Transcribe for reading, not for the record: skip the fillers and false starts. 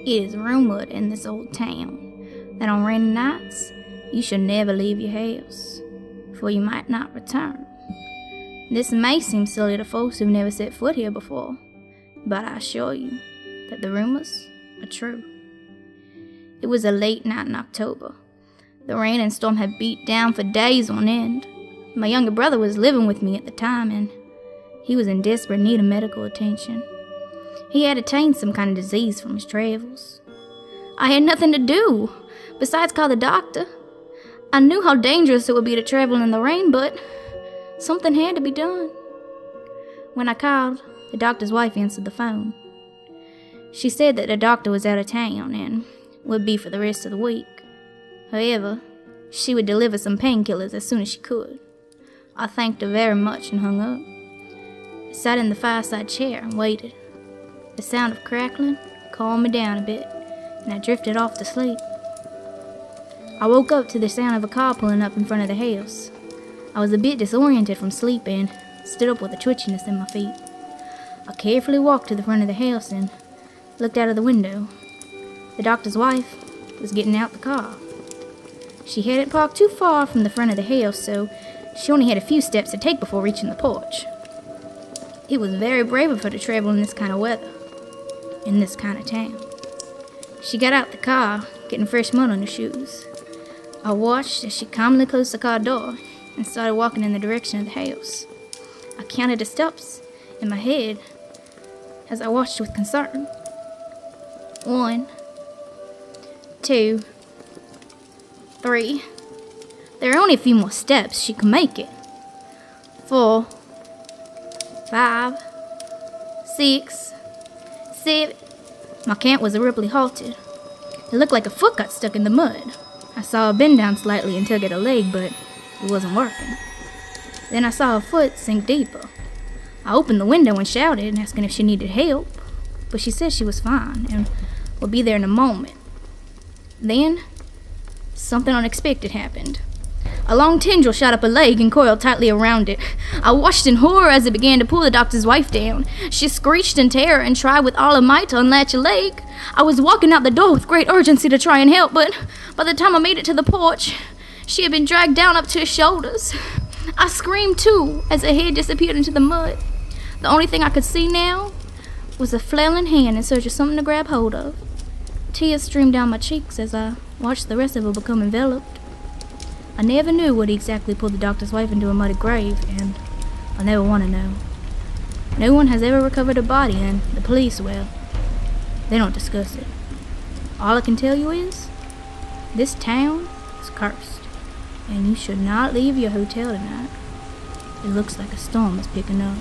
It is rumored in this old town that on rainy nights you should never leave your house, for you might not return. This may seem silly to folks who've never set foot here before, but I assure you that the rumors are true. It was a late night in October. The rain and storm had beat down for days on end. My younger brother was living with me at the time, and he was in desperate need of medical attention. He had attained some kind of disease from his travels. I had nothing to do besides call the doctor. I knew how dangerous it would be to travel in the rain, but something had to be done. When I called, the doctor's wife answered the phone. She said that the doctor was out of town and would be for the rest of the week. However, she would deliver some painkillers as soon as she could. I thanked her very much and hung up. I sat in the fireside chair and waited. The sound of crackling calmed me down a bit, and I drifted off to sleep. I woke up to the sound of a car pulling up in front of the house. I was a bit disoriented from sleep and stood up with a twitchiness in my feet. I carefully walked to the front of the house and looked out of the window. The doctor's wife was getting out the car. She hadn't parked too far from the front of the house, so she only had a few steps to take before reaching the porch. It was very brave of her to travel in this kind of weather, in this kind of town. She got out the car, getting fresh mud on her shoes. I watched as she calmly closed the car door and started walking in the direction of the house. I counted the steps in my head as I watched with concern. 1, 2, 3. There are only a few more steps. She could make it. 4, 5, 6, 7. My count was abruptly halted. It looked like a foot got stuck in the mud. I saw her bend down slightly and tug at a leg, but it wasn't working. Then I saw her foot sink deeper. I opened the window and shouted, asking if she needed help, but she said she was fine and would be there in a moment. Then, something unexpected happened. A long tendril shot up her leg and coiled tightly around it. I watched in horror as it began to pull the doctor's wife down. She screeched in terror and tried with all her might to unlatch her leg. I was walking out the door with great urgency to try and help, but by the time I made it to the porch, she had been dragged down up to her shoulders. I screamed too as her head disappeared into the mud. The only thing I could see now was a flailing hand in search of something to grab hold of. Tears streamed down my cheeks as I watched the rest of her become enveloped. I never knew what exactly pulled the doctor's wife into a muddy grave, and I'll never want to know. No one has ever recovered her body, and the police, well, they don't discuss it. All I can tell you is, this town is cursed, and you should not leave your hotel tonight. It looks like a storm is picking up.